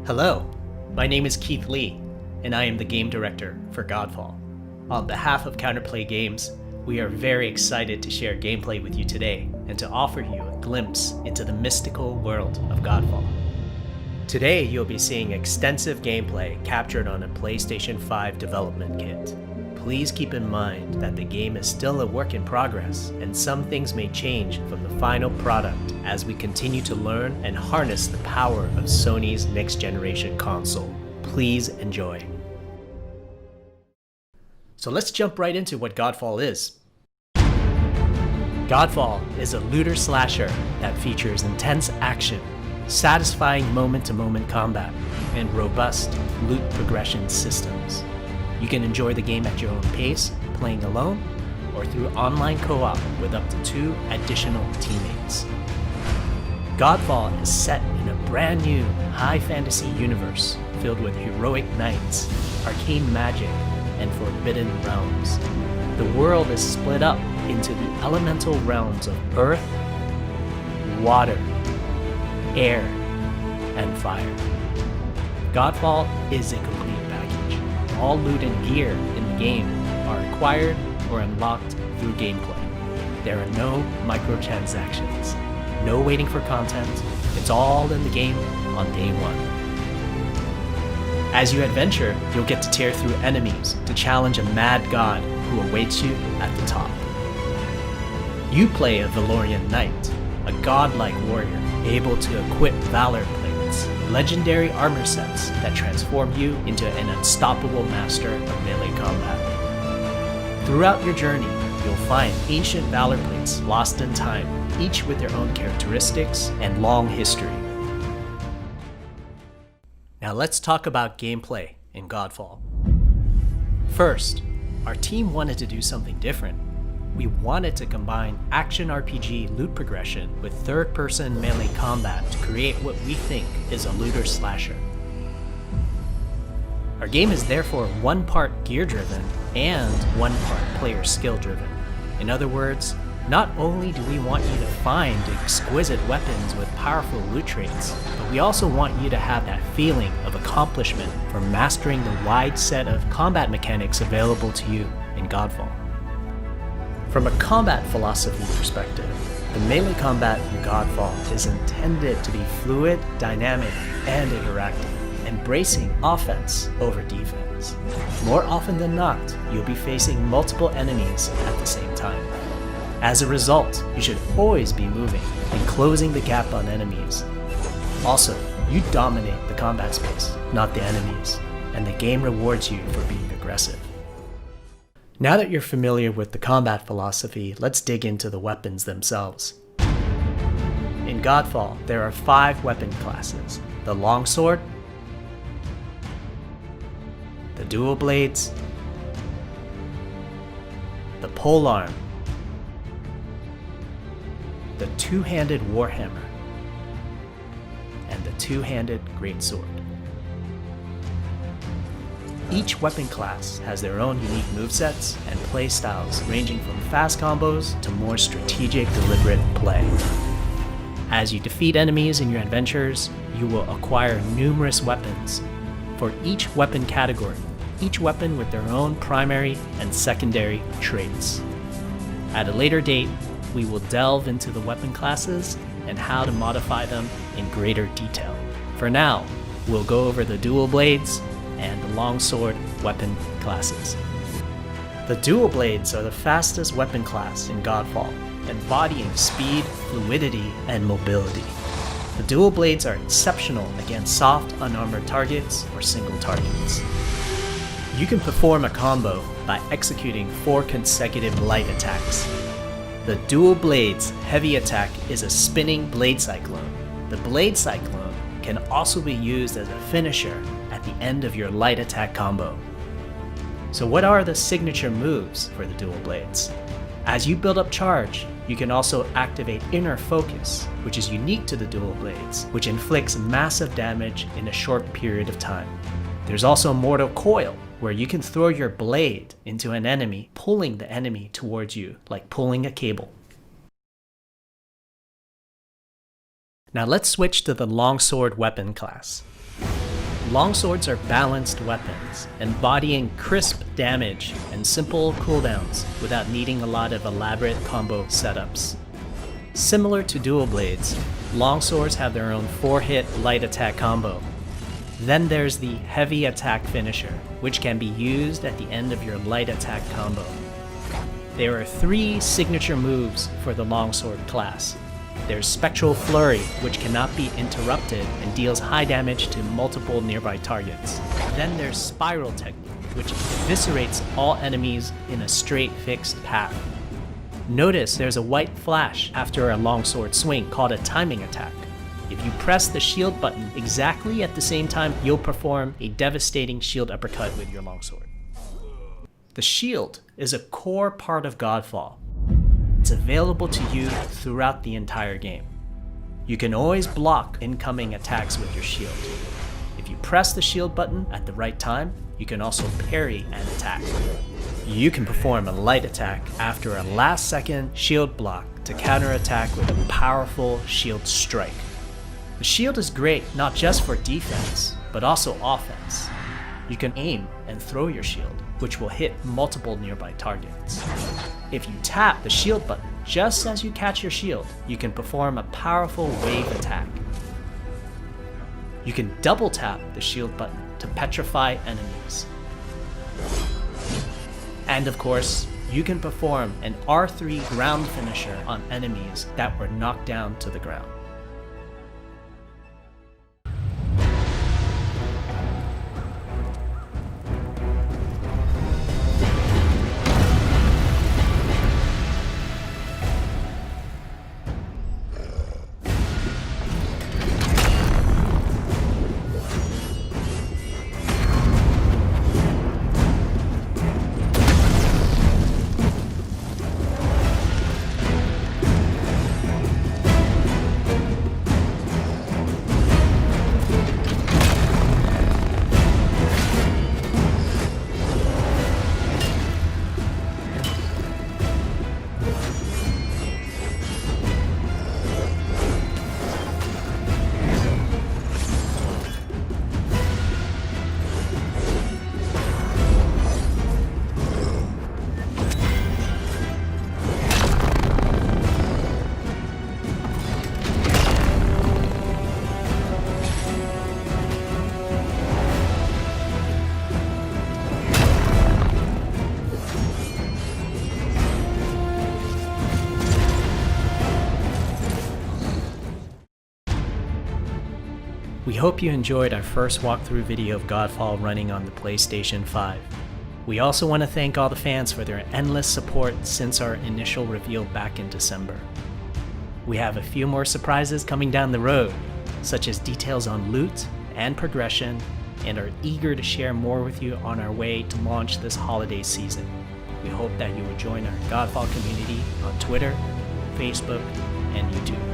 Hello, my name is Keith Lee, and I am the game director for Godfall. On behalf of Counterplay Games, we are very excited to share gameplay with you today and to offer you a glimpse into the mystical world of Godfall. Today, you'll be seeing extensive gameplay captured on a PlayStation 5 development kit. Please keep in mind that the game is still a work in progress, and some things may change from the final product as we continue to learn and harness the power of Sony's next-generation console. Please enjoy. So let's jump right into what Godfall is. Godfall is a looter slasher that features intense action, satisfying moment-to-moment combat, and robust loot progression systems. You can enjoy the game at your own pace, playing alone, or through online co-op with up to 2 additional teammates. Godfall is set in a brand new high fantasy universe filled with heroic knights, arcane magic, and forbidden realms. The world is split up into the elemental realms of earth, water, air, and fire. Godfall is a complete package. All loot and gear in the game are acquired or unlocked through gameplay. There are no microtransactions, no waiting for content. It's all in the game on day one. As you adventure, you'll get to tear through enemies to challenge a mad god who awaits you at the top. You play a Valorian knight, a godlike warrior able to equip valor plates, legendary armor sets that transform you into an unstoppable master of melee combat. Throughout your journey, you'll find ancient valor plates lost in time, each with their own characteristics and long history. Now let's talk about gameplay in Godfall. First, our team wanted to do something different. We wanted to combine action RPG loot progression with third-person melee combat to create what we think is a looter slasher. Our game is therefore one part gear-driven and one part player skill-driven. In other words, not only do we want you to find exquisite weapons with powerful loot traits, but we also want you to have that feeling of accomplishment for mastering the wide set of combat mechanics available to you in Godfall. From a combat philosophy perspective, the melee combat in Godfall is intended to be fluid, dynamic, and interactive, embracing offense over defense. More often than not, you'll be facing multiple enemies at the same time. As a result, you should always be moving and closing the gap on enemies. Also, you dominate the combat space, not the enemies, and the game rewards you for being aggressive. Now that you're familiar with the combat philosophy, let's dig into the weapons themselves. In Godfall, there are 5 weapon classes: the longsword, the dual blades, the polearm, the two-handed warhammer, and the two-handed greatsword. Each weapon class has their own unique movesets and playstyles ranging from fast combos to more strategic, deliberate play. As you defeat enemies in your adventures, you will acquire numerous weapons for each weapon category, each weapon with their own primary and secondary traits. At a later date, we will delve into the weapon classes and how to modify them in greater detail. For now, we'll go over the dual blades and the longsword weapon classes. The dual blades are the fastest weapon class in Godfall, embodying speed, fluidity, and mobility. The dual blades are exceptional against soft, unarmored targets or single targets. You can perform a combo by executing 4 consecutive light attacks. The dual blades heavy attack is a spinning blade cyclone. The blade cyclone can also be used as a finisher at the end of your light attack combo. So what are the signature moves for the dual blades? As you build up charge, you can also activate Inner Focus, which is unique to the dual blades, which inflicts massive damage in a short period of time. There's also Mortal Coil, where you can throw your blade into an enemy, pulling the enemy towards you like pulling a cable. Now let's switch to the longsword weapon class. Longswords are balanced weapons, embodying crisp damage and simple cooldowns without needing a lot of elaborate combo setups. Similar to dual blades, longswords have their own 4-hit light attack combo. Then there's the heavy attack finisher, which can be used at the end of your light attack combo. There are 3 signature moves for the longsword class. There's Spectral Flurry, which cannot be interrupted and deals high damage to multiple nearby targets. Then there's Spiral Technique, which eviscerates all enemies in a straight fixed path. Notice there's a white flash after a longsword swing called a timing attack. If you press the shield button exactly at the same time, you'll perform a devastating shield uppercut with your longsword. The shield is a core part of Godfall. It's available to you throughout the entire game. You can always block incoming attacks with your shield. If you press the shield button at the right time, you can also parry an attack. You can perform a light attack after a last-second shield block to counterattack with a powerful shield strike. The shield is great not just for defense, but also offense. You can aim and throw your shield, which will hit multiple nearby targets. If you tap the shield button just as you catch your shield, you can perform a powerful wave attack. You can double tap the shield button to petrify enemies. And of course, you can perform an R3 ground finisher on enemies that were knocked down to the ground. We hope you enjoyed our first walkthrough video of Godfall running on the PlayStation 5. We also want to thank all the fans for their endless support since our initial reveal back in December. We have a few more surprises coming down the road, such as details on loot and progression, and are eager to share more with you on our way to launch this holiday season. We hope that you will join our Godfall community on Twitter, Facebook, and YouTube.